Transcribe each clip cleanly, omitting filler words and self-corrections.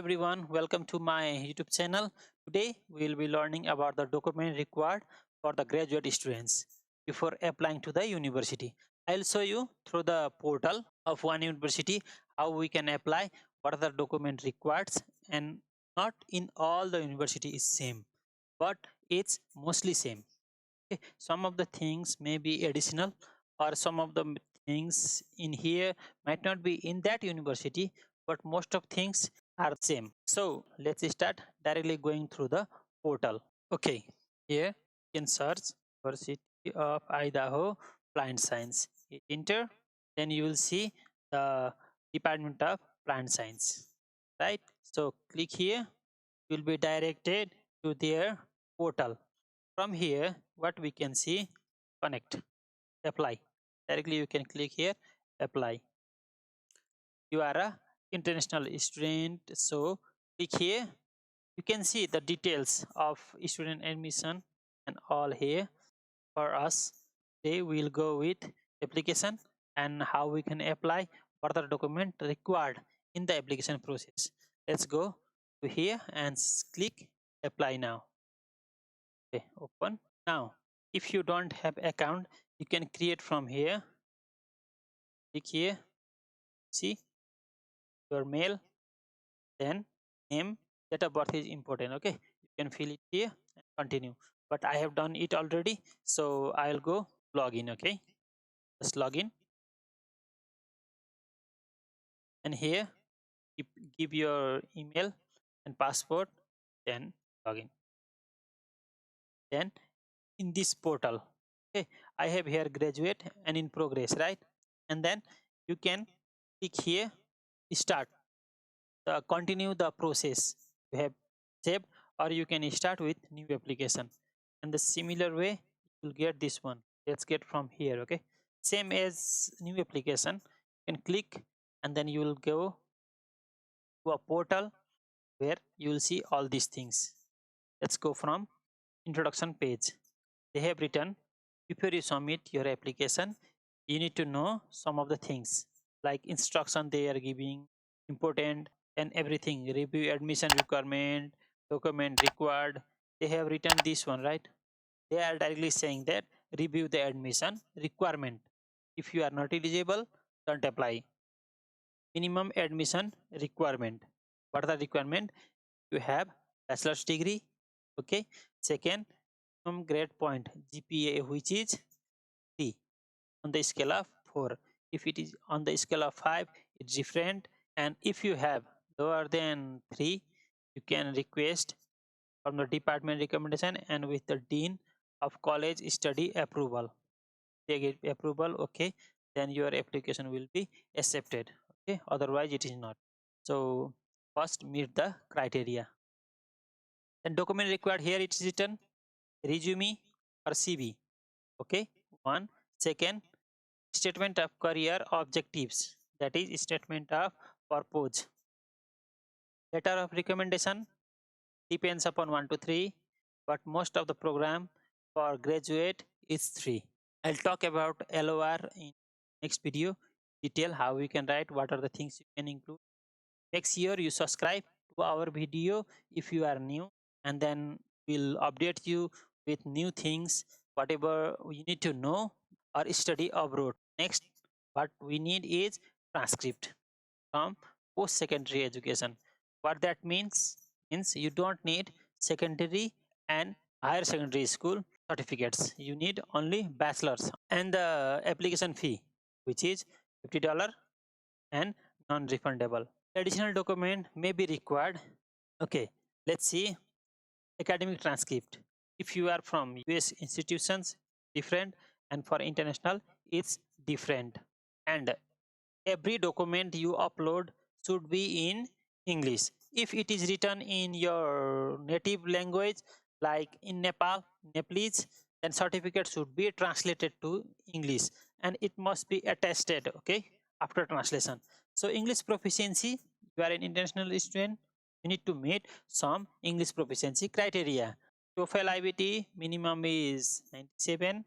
everyone, welcome to my YouTube channel. Today we will be learning about the document required for the graduate students before applying to the university. I'll show you through the portal of one university how we can apply, what are the document required, and not in all the university is same, but it's mostly same. Okay, some of the things may be additional, or some of the things in here might not be in that university, but most of things are same. So let's start directly going through the portal. Okay, here you can search University of Idaho Plant Science. Hit enter, then you will see the Department of Plant Science, right? So click here, you will be directed to their portal. From here, what we can see, connect, apply. Directly you can click here, apply. You are a international student, so click here. You can see the details of student admission and all here. For us, they will go with application and how we can apply, what are the document required in the application process. Let's go to here and click apply now. Okay, open. Now if you don't have account, you can create from here. Click here, see your mail, then name, date of birth is important. Okay, you can fill it here and continue, but I have done it already, so I'll go login. Okay, just login, and here give your email and password, then login. Then in this portal, okay, I have here graduate and in progress, right? And then you can click here, start, continue the process you have saved, or you can start with new application. And the similar way you'll get this one. Let's get from here. Okay, same as new application, you can click and then you will go to a portal where you will see all these things. Let's go from introduction page. They have written, before you submit your application, you need to know some of the things like instruction they are giving, important, and everything. Review admission requirement, document required. They have written this one, right? They are directly saying that review the admission requirement. If you are not eligible, don't apply. Minimum admission requirement. What are the requirement? You have bachelor's degree. Okay. Second, minimum grade point GPA, which is 3 on the scale of 4. If it is on the scale of 5, it's different. And if you have lower than 3, you can request from the department recommendation and with the dean of college study approval. They get approval, okay, then your application will be accepted. Okay, otherwise it is not. So first meet the criteria. Then document required, here it is written resume or CV. Okay, one. Second, statement of career objectives, that is statement of purpose. Letter of recommendation depends upon 1 to 3, but most of the program for graduate is 3. I'll talk about LOR in next video, detail how we can write, what are the things you can include. Make sure you subscribe to our video if you are new, and then we'll update you with new things, whatever you need to know or study abroad. Next, what we need is transcript from post-secondary education. What that means you don't need secondary and higher secondary school certificates. You need only bachelor's, and the application fee, which is $50 and non-refundable. Additional document may be required. Okay, let's see. Academic transcript. If you are from US institutions, different, and for international, it's different. And every document you upload should be in English. If it is written in your native language, like in Nepal, Nepalese, then certificate should be translated to English and it must be attested, okay, after translation. So English proficiency, you are an international student, you need to meet some English proficiency criteria. TOEFL IBT minimum is 97,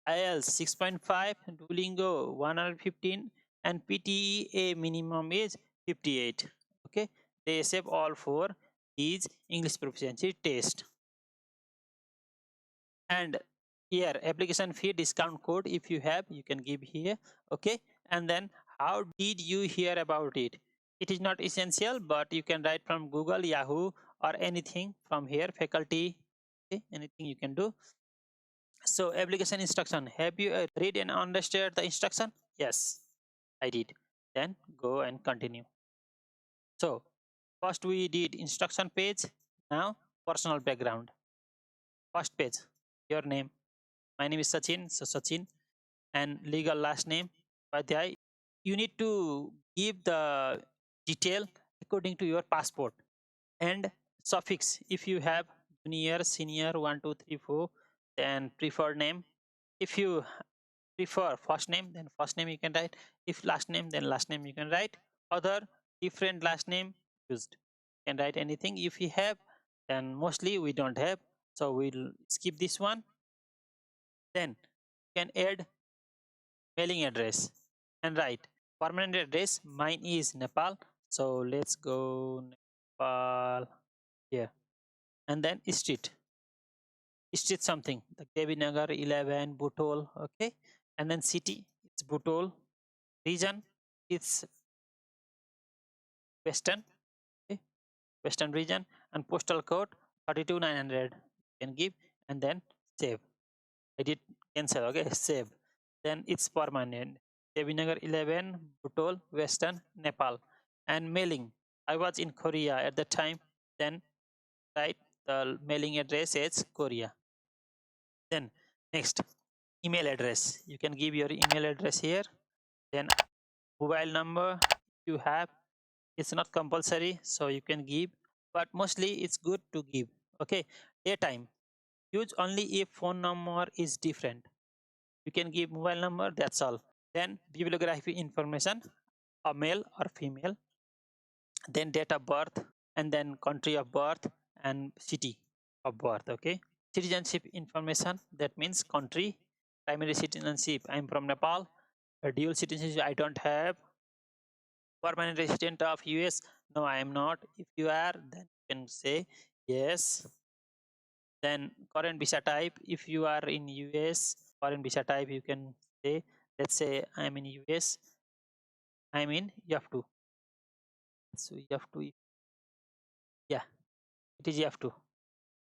IELTS 6.5, Duolingo 115, and PTE minimum is 58. Okay, they accept all for these English proficiency test. And here application fee discount code, if you have, you can give here. Okay, and then how did you hear about it? It is not essential, but you can write from Google, Yahoo, or anything from here, faculty. Okay, anything you can do. So application instruction, have you read and understood the instruction? Yes, I did. Then go and continue. So first we did instruction page. Now personal background. First page, your name. My name is Sachin. So Sachin, and legal last name Padhyay. You need to give the detail according to your passport, and suffix if you have junior, senior, 1, 2, 3, 4, then preferred name. If you prefer first name, then first name you can write. If last name, then last name you can write. Other different last name used. You can write anything if you have, then mostly we don't have. So we'll skip this one. Then you can add mailing address and write permanent address. Mine is Nepal. So let's go Nepal here. And then street something, the Kevinagar 11 Butol. Okay, and then city, it's Butol. Region, it's western. Okay, western region. And postal code 32900 you can give, and then save. I did cancel. Okay, save. Then it's permanent. Devinagar 11 Butol, western Nepal. And mailing, I was in Korea at the time. Then write the mailing address is Korea. Then next, email address, you can give your email address here. Then mobile number you have, it's not compulsory, so you can give, but mostly it's good to give. Okay, daytime, use only if phone number is different. You can give mobile number, that's all. Then bibliography information, a male or female. Then date of birth, and then country of birth and city of birth. Okay, citizenship information, that means country. Primary citizenship, I'm from Nepal. A dual citizenship, I don't have. Permanent resident of US, no, I am not. If you are, then you can say yes. Then current visa type, if you are in US, current visa type you can say, let's say I'm in US, I'm in F2. So F2, yeah, it is F2.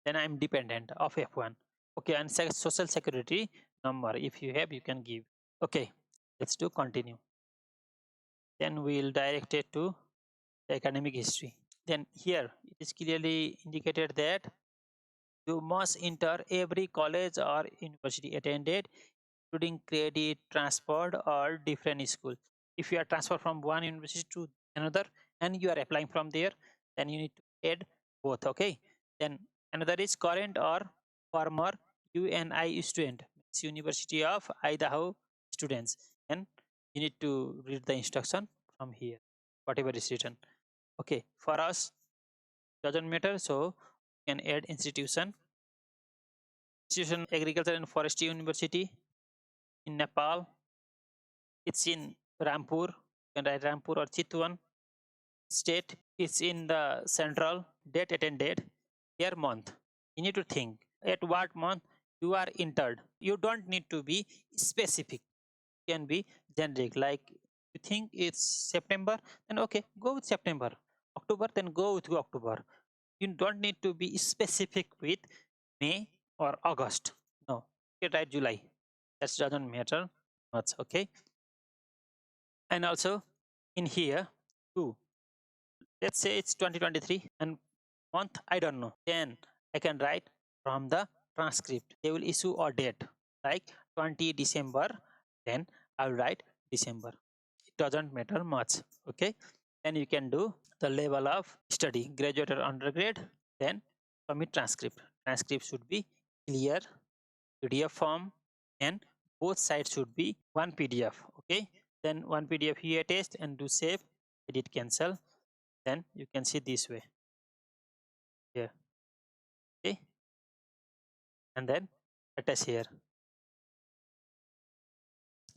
Then I'm dependent of F1. Okay, and social security number, if you have, you can give. Okay, let's do continue. Then we'll direct it to the academic history. Then here it is clearly indicated that you must enter every college or university attended, including credit, transferred, or different school. If you are transferred from one university to another and you are applying from there, then you need to add both. Okay. Then another is current or former UNI student, it's University of Idaho students, and you need to read the instruction from here, whatever is written. Okay. For us, doesn't matter, so you can add institution agriculture and forestry university in Nepal. It's in Rampur. You can write Rampur or Chitwan. State, it's in the central. Date attended, year, month. You need to think at what month you are entered. You don't need to be specific. You can be generic. Like you think it's September, then okay, go with September. October, then go with October. You don't need to be specific with May or August. No, you can write July. That doesn't matter much. Okay. And also in here too, let's say it's 2023 and month I don't know, then I can write from the transcript. They will issue a date like 20 December, then I'll write December. It doesn't matter much. Okay, then you can do the level of study, graduate or undergrad. Then submit transcript. Transcript should be clear, PDF form, and both sides should be one PDF. Okay, then one PDF here test and do save, edit, cancel. Then you can see this way here. Okay, and then attach here.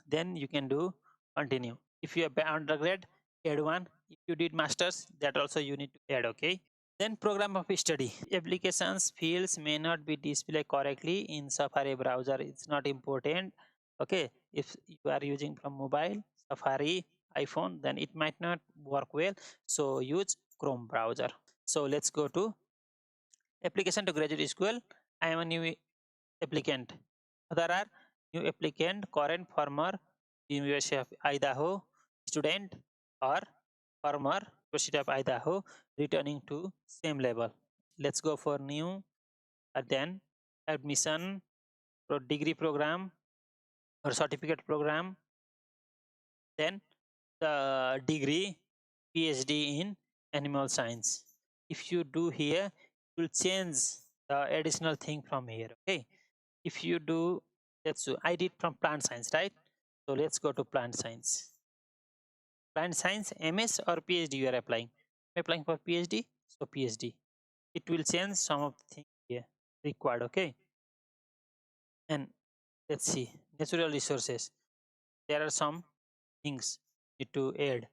Then you can do continue. If you are undergrad, add one. If you did masters, that also you need to add. Okay. Then program of study. Applications fields may not be displayed correctly in Safari browser. It's not important. Okay. If you are using from mobile, Safari, iPhone, then it might not work well. So use Chrome browser. So let's go to application to graduate school. I am a new applicant. There are new applicant, current, former, University of Idaho student, or former University of Idaho returning to same level. Let's go for new, then admission, degree program or certificate program, then the degree PhD in animal science. If you do here, it will change the additional thing from here. Okay. If you do, let's do, I did from plant science, right? So let's go to plant science. Plant science, MS or PhD you are applying? I'm applying for PhD, so PhD. It will change some of the things here required. Okay. And let's see, natural resources. There are some things you need to add.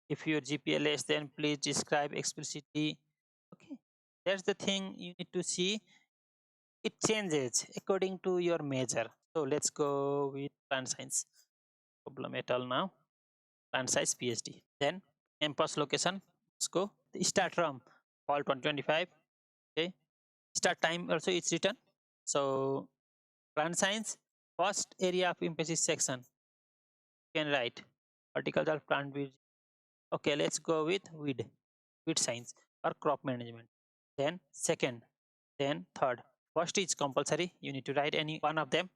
If your GPA less, then please describe explicitly. Okay, that's the thing you need to see. It changes according to your major. So let's go with plant science. Problem at all now. Plant science PhD. Then campus location. Let's go. The start from fall 2025. Okay. Start time also it's written. So plant science first area of emphasis section. You can write horticultural plant breeding. Okay, let's go with weed science or crop management. Then second, then third. First is compulsory, you need to write any one of them.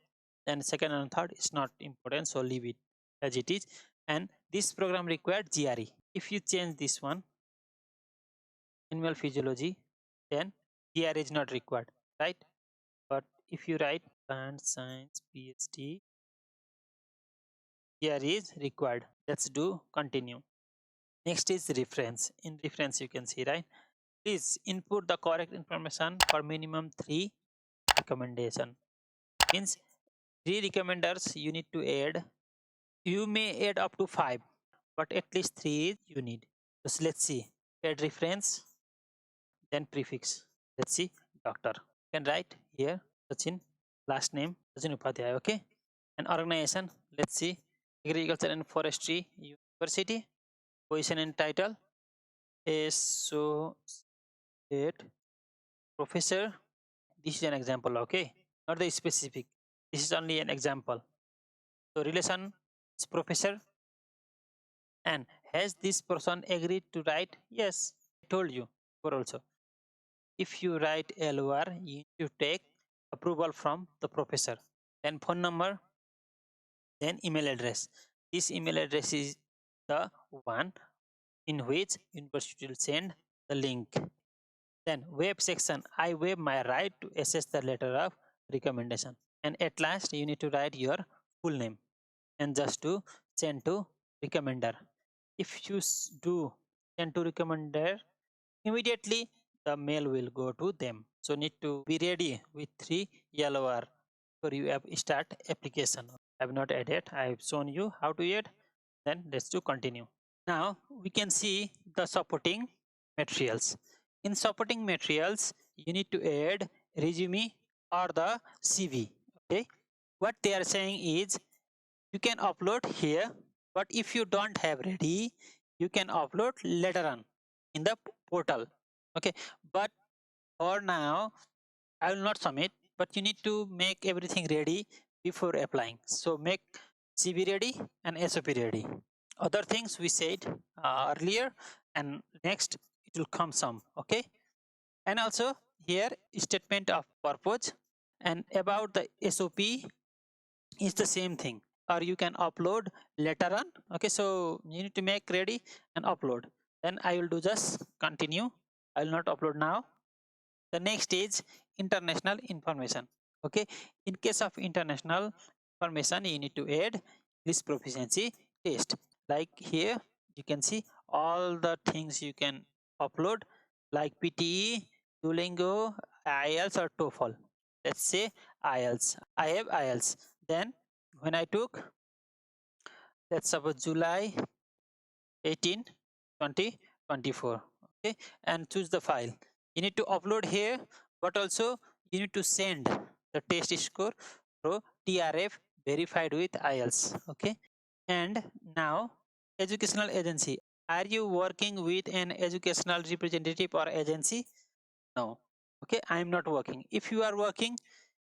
Then second and third is not important, so leave it as it is. And this program required GRE. If you change this one, animal physiology, then GRE is not required, right? But if you write plant science PhD, GRE is required. Let's do continue. Next is reference. In reference, you can see, right? Please input the correct information for minimum 3 recommendation. Means 3 recommenders you need to add. You may add up to 5, but at least 3 you need. So let's see. Add reference, then prefix. Let's see. Doctor. You can write here Sachin, last name Sachin Upadhyay. Okay. And organization. Let's see. Agriculture and Forestry University. Position and title. Associate Professor. This is an example, okay? Not the specific. This is only an example. So relation is professor. And has this person agreed to write? Yes, I told you before also. If you write LOR, you need to take approval from the professor. Then phone number, then email address. This email address is the one in which university will send the link. Then web section, I waive my right to access the letter of recommendation. And at last, you need to write your full name and just to send to recommender. If you do send to recommender, immediately the mail will go to them. So need to be ready with 3 yellow R for you have start application. I have not added. I have shown you how to add. Then let's do continue. Now we can see the supporting materials. In supporting materials, you need to add resume or the CV. Okay. What they are saying is you can upload here, but if you don't have ready, you can upload later on in the portal. Okay. But for now, I will not submit, but you need to make everything ready before applying. So make CV ready and SOP ready. Other things we said earlier, and next it will come some. Okay. And also here statement of purpose and about the SOP is the same thing, or you can upload later on. Okay, so you need to make ready and upload. Then I will do just continue. I will not upload now. The next is international information. Okay, in case of international information, you need to add this proficiency test. Like here, you can see all the things you can upload, like PTE, Duolingo, IELTS, or TOEFL. Let's say IELTS. I have IELTS. Then when I took, let's suppose July 18 20 24. Okay, and choose the file. You need to upload here, but also you need to send the test score through TRF verified with IELTS. Okay, and now educational agency. Are you working with an educational representative or agency? No. Okay, I am not working. If you are working,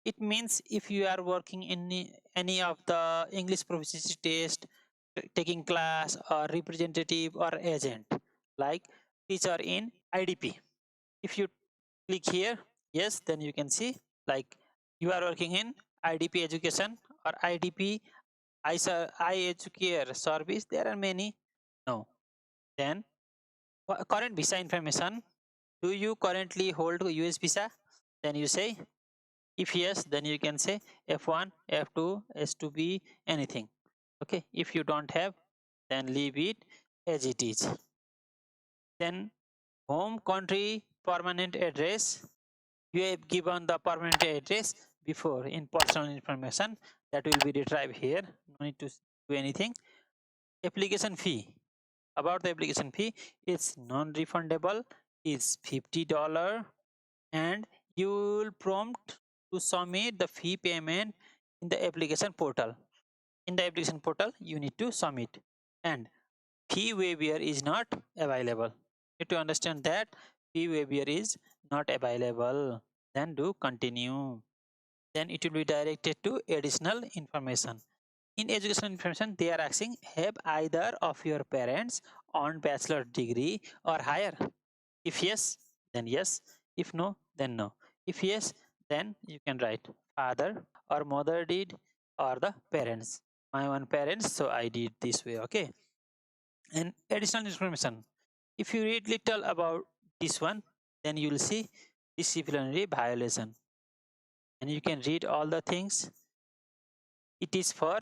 it means if you are working in any of the English proficiency test, taking class or representative or agent, like teacher in IDP. If you click here, yes, then you can see like you are working in IDP education or IDP iEducare service. There are many. No. Then current visa information. Do you currently hold US visa? Then you say, if yes, then you can say F1, F2, S2B, anything. Okay, if you don't have, then leave it as it is. Then home country permanent address. You have given the permanent address before in personal information, that will be retrieved here. No need to do anything. Application fee. About the application fee, it's non-refundable. It's $50, and you will prompt to submit the fee payment in the application portal. In the application portal, you need to submit, and fee waiver is not available. You need to understand that fee waiver is not available. Then do continue. Then it will be directed to additional information. In educational information, they are asking, have either of your parents on bachelor degree or higher? If yes, then yes. If no, then no. If yes, then you can write father or mother did, or the parents. My one parents, so I did this way. Okay. And additional information. If you read little about this one, then you will see disciplinary violation. And you can read all the things. It is for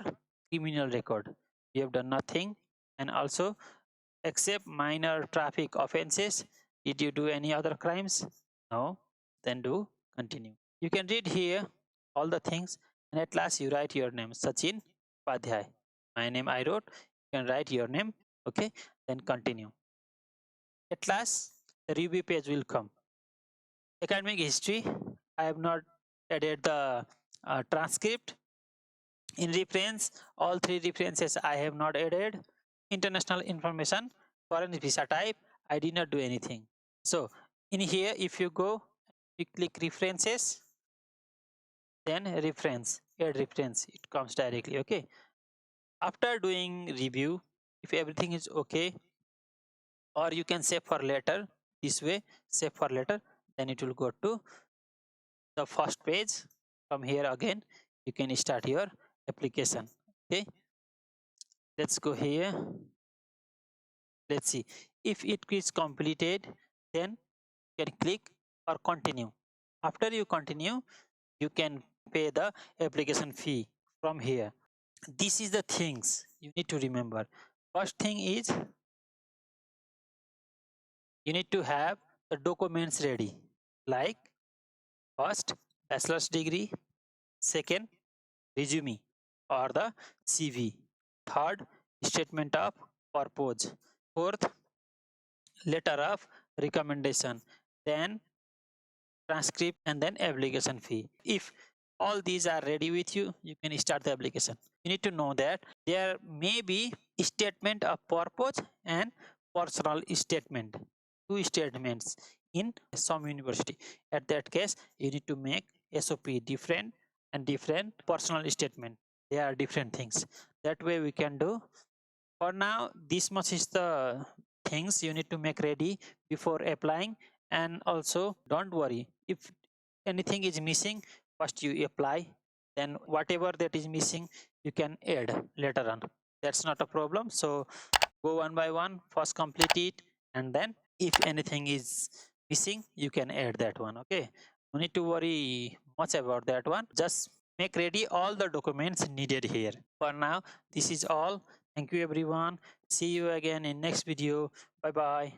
criminal record. You have done nothing. And also, except minor traffic offenses, did you do any other crimes? No. Then do continue. You can read here all the things, and at last you write your name, Sachin Padhyay. My name I wrote. You can write your name. Okay, then continue. At last, the review page will come. Academic history. I have not added the transcript. In reference, all three references I have not added. International information, foreign visa type, I did not do anything. So in here, if you go, you click references, then reference, add reference, it comes directly. Okay. After doing review, if everything is okay, or you can save for later, this way, save for later, then it will go to the first page. From here again, you can start your application. Okay. Let's go here. Let's see. If it is completed, then you can click or continue. After you continue, you can pay the application fee from here. This is the things you need to remember. First thing is, you need to have the documents ready, like first bachelor's degree, second resume or the CV, third statement of purpose, fourth letter of recommendation, then transcript, and then application fee. If all these are ready with you, you can start the application. You need to know that there may be statement of purpose and personal statement, two statements in some university. At that case, you need to make SOP different and different personal statement. They are different things. That way we can do. For now, this much is the things you need to make ready before applying. And also, don't worry if anything is missing. First you apply, then whatever that is missing you can add later on. That's not a problem. So go one by one, first complete it, and then if anything is missing you can add that one. Okay, no need to worry much about that one. Just make ready all the documents needed here. For now, this is all. Thank you everyone. See you again in next video. Bye bye.